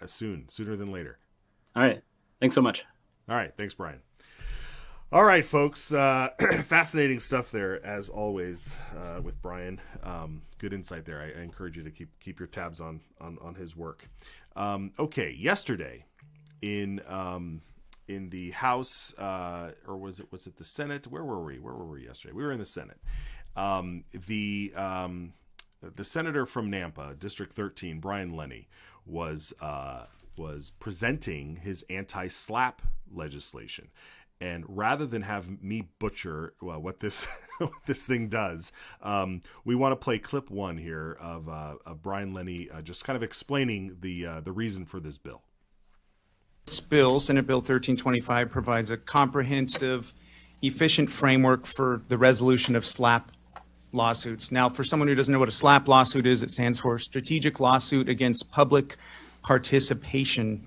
Speaker 4: sooner than later.
Speaker 2: All right. Thanks so much.
Speaker 4: All right. Thanks, Brian. All right, folks. Fascinating stuff there, as always, with Brian. Good insight there. I encourage you to keep your tabs on his work. Okay, yesterday in the House, or was it the Senate? Where were we yesterday? We were in the Senate. The senator from Nampa, District 13, Brian Lenny, was presenting his anti-SLAPP legislation. And rather than have me butcher what this thing does, we want to play clip one here of Brian Lenny just kind of explaining the reason for this bill.
Speaker 3: This bill, Senate Bill 1325, provides a comprehensive, efficient framework for the resolution of SLAPP lawsuits. Now, for someone who doesn't know what a SLAPP lawsuit is, it stands for Strategic Lawsuit Against Public Participation.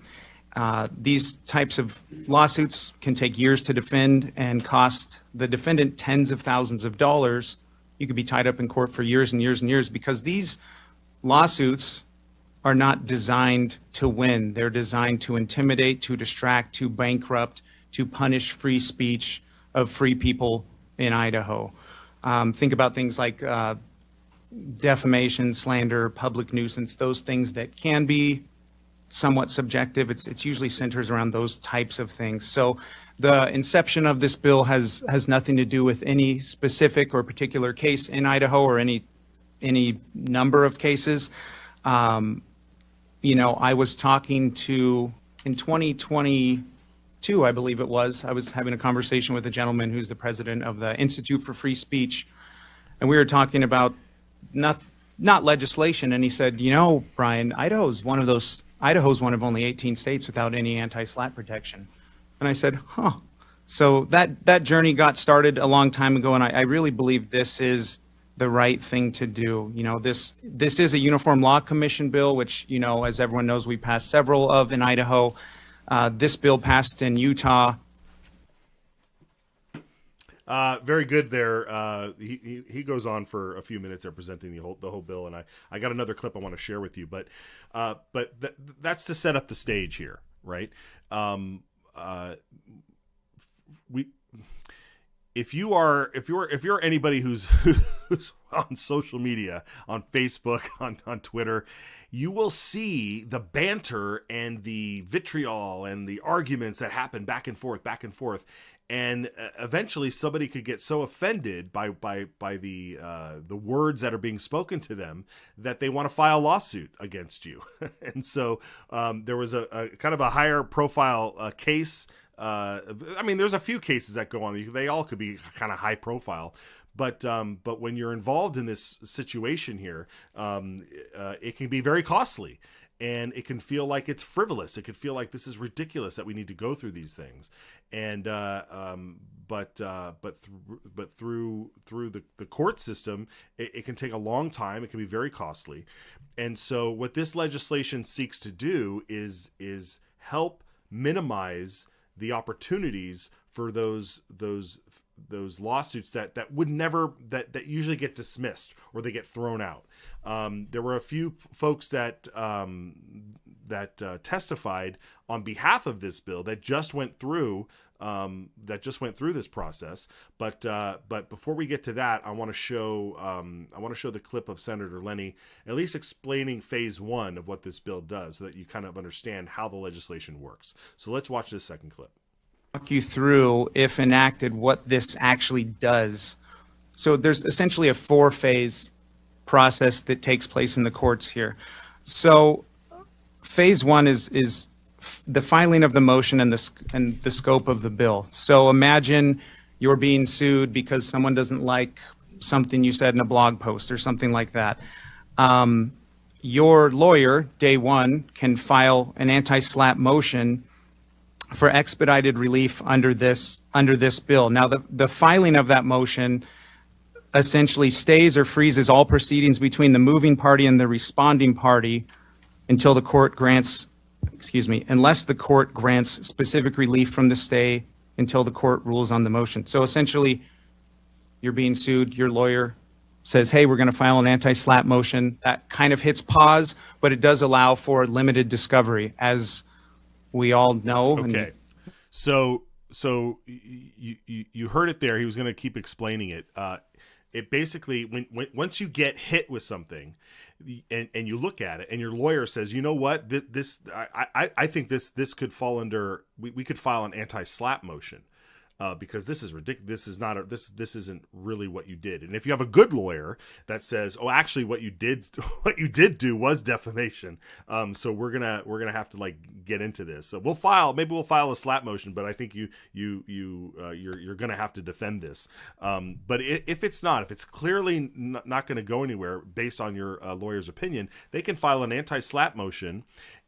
Speaker 3: These types of lawsuits can take years to defend and cost the defendant tens of thousands of dollars. You could be tied up in court for years and years and years because these lawsuits are not designed to win. They're designed to intimidate, to distract, to bankrupt, to punish free speech of free people in Idaho. Think about things like defamation, slander, public nuisance, those things that can be somewhat subjective. It's usually centers around those types of things. So the inception of this bill has nothing to do with any specific or particular case in Idaho or any any number of cases. I was talking to, in 2022, I believe it was, I was having a conversation with a gentleman who's the president of the Institute for Free Speech, and we were talking about not legislation, and he said, Brian, Idaho's one of only 18 states without any anti-SLAPP protection. And I said, huh. So that journey got started a long time ago, and I really believe this is the right thing to do. This is a Uniform Law Commission bill, which, as everyone knows, we passed several of in Idaho. This bill passed in Utah.
Speaker 4: Very good there. He goes on for a few minutes there presenting the whole bill, and I got another clip I want to share with you, but that's to set up the stage here, right? If you're anybody who's on social media, on Facebook, on Twitter, you will see the banter and the vitriol and the arguments that happen back and forth. And eventually somebody could get so offended by the words that are being spoken to them that they want to file a lawsuit against you. And so there was a kind of a higher profile case. There's a few cases that go on. They all could be kind of high profile. But when you're involved in this situation here, it can be very costly. And it can feel like it's frivolous. It could feel like this is ridiculous that we need to go through these things. And but through the court system, it can take a long time. It can be very costly. And so what this legislation seeks to do is help minimize the opportunities for those lawsuits that would never that usually get dismissed or they get thrown out. There were a few folks that testified on behalf of this bill that just went through this process. But before we get to that, I want to show the clip of Senator Lenny at least explaining phase one of what this bill does, so that you kind of understand how the legislation works. So let's watch this second clip.
Speaker 3: Walk you through, if enacted, what this actually does. So there's essentially a 4-phase process that takes place in the courts here. So phase one is the filing of the motion and the scope of the bill. So imagine you're being sued because someone doesn't like something you said in a blog post or something like that. Your lawyer, day one, can file an anti-SLAPP motion for expedited relief under this bill. Now, the filing of that motion essentially stays or freezes all proceedings between the moving party and the responding party until the court grants, unless the court grants specific relief from the stay until the court rules on the motion. So essentially, you're being sued, your lawyer says, hey, we're going to file an anti-SLAPP motion. That kind of hits pause, but it does allow for limited discovery, as we all know.
Speaker 4: Okay. So you heard it there. He was going to keep explaining it. It basically, when once you get hit with something and you look at it and your lawyer says, you know what, I think this could fall under, we could file an anti-SLAPP motion. Because this is ridiculous. This isn't really what you did. And if you have a good lawyer that says, "Oh, actually, what you did do was defamation," so we're gonna have to get into this. So we'll file a SLAPP motion, but I think you're gonna have to defend this. But if it's clearly not going to go anywhere based on your lawyer's opinion, they can file an anti-SLAPP motion.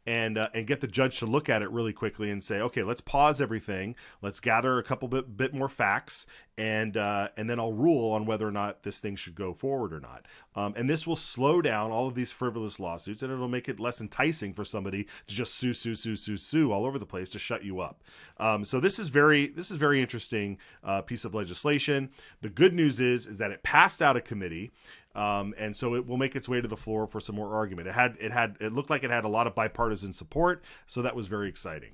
Speaker 4: And get the judge to look at it really quickly and say, okay, let's pause everything. Let's gather a couple bit more facts, and then I'll rule on whether or not this thing should go forward or not. And this will slow down all of these frivolous lawsuits, and it'll make it less enticing for somebody to just sue all over the place to shut you up. So this is very interesting piece of legislation. The good news is that it passed out of committee. And so it will make its way to the floor for some more argument. It looked like it had a lot of bipartisan support, so that was very exciting.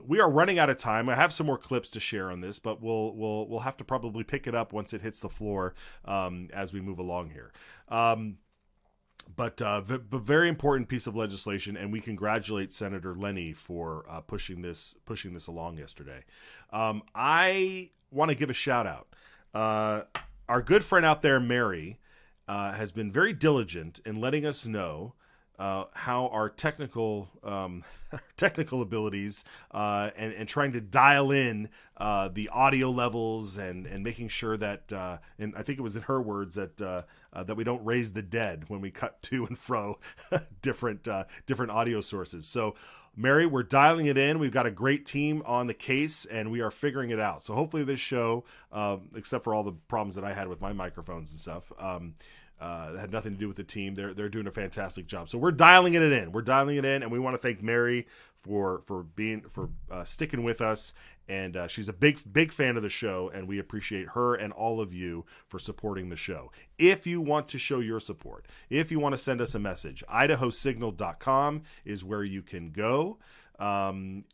Speaker 4: We are running out of time. I have some more clips to share on this, but we'll have to probably pick it up once it hits the floor as we move along here. But very important piece of legislation, and we congratulate Senator Lenny for pushing this along yesterday. I want to give a shout out. Our good friend out there, Mary. has been very diligent in letting us know how our technical abilities and trying to dial in the audio levels and making sure that and I think it was in her words that we don't raise the dead when we cut to and fro different audio sources. So Mary, we're dialing it in. We've got a great team on the case, and we are figuring it out. So hopefully this show, except for all the problems that I had with my microphones and stuff, that had nothing to do with the team. They're doing a fantastic job. So we're dialing it in. We're dialing it in, and we want to thank Mary for sticking with us. And she's a big fan of the show, and we appreciate her and all of you for supporting the show. If you want to show your support, if you want to send us a message, idahosignal.com is where you can go. And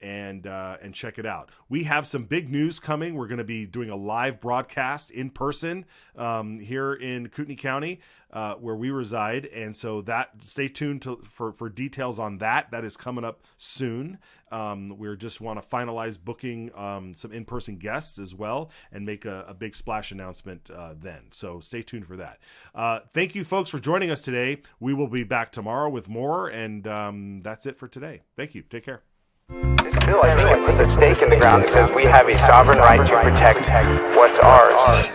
Speaker 4: check it out. We have some big news coming. We're going to be doing a live broadcast in person here in Kootenai County, where we reside. And so stay tuned for details on that. That is coming up soon. We just want to finalize booking some in-person guests as well and make a big splash announcement then. So stay tuned for that. Thank you, folks, for joining us today. We will be back tomorrow with more. And that's it for today. Thank you. Take care.
Speaker 1: This bill, I think, it puts a stake in the ground that says we have a sovereign right to protect what's ours.